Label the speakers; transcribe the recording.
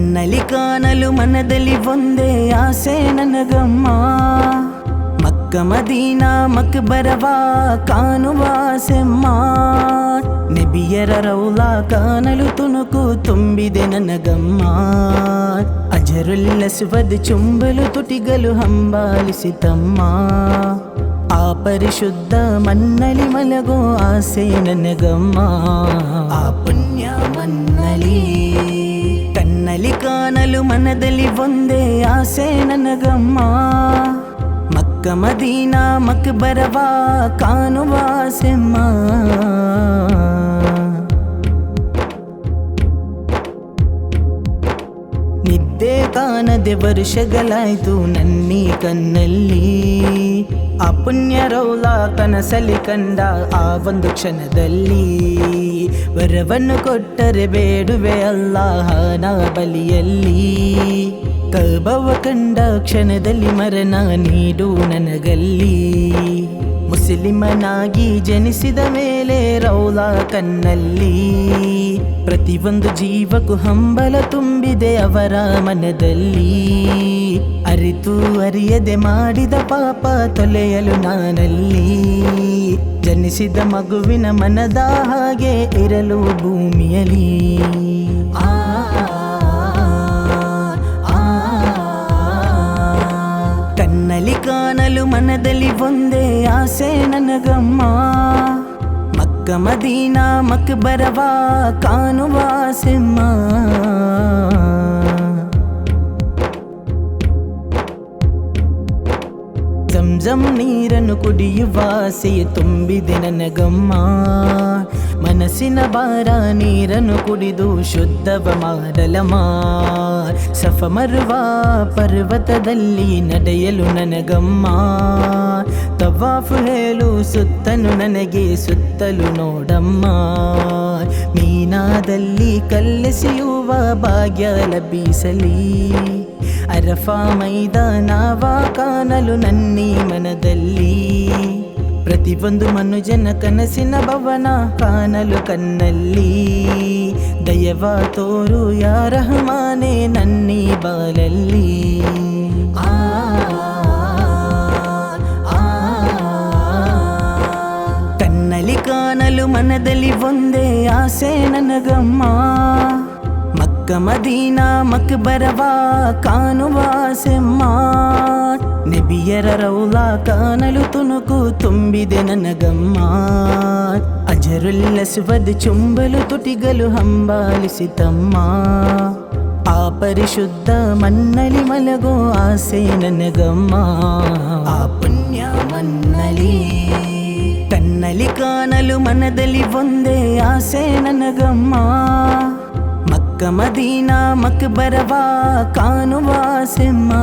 Speaker 1: ಕಣ್ಣಲ್ಲಿ ಕಾಣಲು ಮನದಲ್ಲಿ ಒಂದೇ ಆಸೆ ನನಗಮ್ಮ. ಮಕ್ಕ ಮದೀನಾ ಮಕ್ಬರವ ಕಾಣುವ ಆಸೆಮ್ಮ. ನಬಿಯರ ರೌಲಾ ಕಾಣಲು ತುಣುಕು ತುಂಬಿದೆ ನನಗಮ್ಮ. ಅಜರುಲ್ ಅಸ್ವದ್ ಚುಂಬಲು ತುಟಿಗಲು ಹಂಬಾಲಿಸಿತಮ್ಮ. ಆ ಪರಿಶುದ್ಧ ಮನ್ನಲಿ ಮಲಗೋ ಆಸೆ ನನಗಮ್ಮ. ಆ ಪುಣ್ಯ ಮನ್ನಲಿ ಕಣ್ಣಲ್ಲಿ ಕಾಣಲು ಮನದಲ್ಲಿ ಒಂದೇ ಆಸೆ ನನಗಮ್ಮ. ಮಕ್ಕ ಮದೀನಾ ಮಕ್ಬರವ ಕಾಣುವ ಆಸೆಮ್ಮ. ನಿದ್ದೆ ಕಾಣದೆ ವರ್ಷಗಳಾಯ್ತು ನನ್ನೀ ಕಣ್ಣಲ್ಲಿ. ಆ ಪುಣ್ಯ ರೌಲಾ ಕನಸಲಿ ಕಂಡ ಆ ಒಂದು ಕ್ಷಣದಲ್ಲಿ. ವರವನ್ನು ಕೊಟ್ಟರೆ ಬೇಡುವೆ ಅಲ್ಲಾಹನ ಬಲಿಯಲ್ಲಿ. ಕಬವ ಕಂಡ ಕ್ಷಣದಲ್ಲಿ ಮರಣ ನೀಡು ನನಗಲ್ಲಿ. ಮುಸ್ಲಿಮನಾಗಿ ಜನಿಸಿದ ಮೇಲೆ ರೌಲಾ ಕಣ್ಣಲ್ಲಿ. ಪ್ರತಿಯೊಂದು ಜೀವಕ್ಕೂ ಹಂಬಲ ತುಂಬಿದೆ ಅವರ ಮನದಲ್ಲಿ. ಅರಿತು ಅರಿಯದೆ ಮಾಡಿದ ಪಾಪ ತೊಲೆಯಲು ನಾನಲ್ಲಿ. ಜನಿಸಿದ ಮಗುವಿನ ಮನದ ಹಾಗೆ ಇರಲು ಭೂಮಿಯಲ್ಲಿ. ಕಣ್ಣಲ್ಲಿ ಕಾಣಲು ಮನದಲ್ಲಿ ಒಂದೇ ಆಸೆ ನನಗಮ್ಮ. ಮಕ್ಕ ಮದೀನಾ ಮಕ್ಬರವ ಕಾಣುವ ಆಸೆಮ್ಮ. ಜಂಜಂ ನೀರನ್ನು ಕುಡಿಯುವ ಆಸೆಯೇ ತುಂಬಿದೆ ನನಗಮ್ಮ. ಮನಸ್ಸಿನ ಭಾರ ನೀರನ್ನು ಕುಡಿದು ಶುದ್ಧವ ಮಾಡಲಮ್ಮ. ಸಫ ಮರುವ ಪರ್ವತದಲ್ಲಿ ನಡೆಯಲು ನನಗಮ್ಮ. ತವಾಫು ಹೇಳು ಸುತ್ತನು ನನಗೆ ಸುತ್ತಲು ನೋಡಮ್ಮ. ಮೀನಾದಲ್ಲಿ ಕಲ್ಲೆಸೆಯುವ ಭಾಗ್ಯ ಲಭಿಸಲಿ. ಅರಫಾ ಮೈದಾನವ ಕಾಣಲು ನನ್ನೀ ಮನದಲ್ಲಿ. ಪ್ರತಿಯೊಂದು ಮನುಜನ ಕನಸಿನ ಭವನ ಕಾಣಲು ಕಣ್ಣಲ್ಲಿ. ದಯವ ತೋರು ಯಾ ರಹಮಾನೆ ನನ್ನೀ ಬಾಲಲ್ಲಿ. ಕಣ್ಣಲ್ಲಿ ಕಾಣಲು ಮನದಲ್ಲಿ ಒಂದೇ ಆಸೆ ನನಗಮ್ಮ. ಮಕ್ಕ ಮದೀನಾ ಮಕ್ಬರವ ಕಾಣುವ ಆಸೆಮ್ಮ. ನಬಿಯರ ರೌಲಾ ಕಾಣಲು ತುಣುಕು ತುಂಬಿದೆ ನನಗಮ್ಮ. ಅಜರುಲ್ ಅಸ್ವದ್ ಚುಂಬಲು ತುಟಿಗಲು ಹಂಬಾಲಿಸಿತಮ್ಮ. ಆ ಪರಿಶುದ್ಧ ಮನ್ನಲಿ ಮಲಗೋ ಆಸೆ ನನಗಮ್ಮ. ಆ ಪುಣ್ಯ ಮನ್ನಲಿ ಕಣ್ಣಲ್ಲಿ ಕಾಣಲು ಮನದಲ್ಲಿ ಒಂದೇ ಆಸೆ ನನಗಮ್ಮ. ಮಕ್ಕ ಮದೀನಾ ಮಕ್ಬರವ ಕಾಣುವ ಆಸೆಮ್ಮ.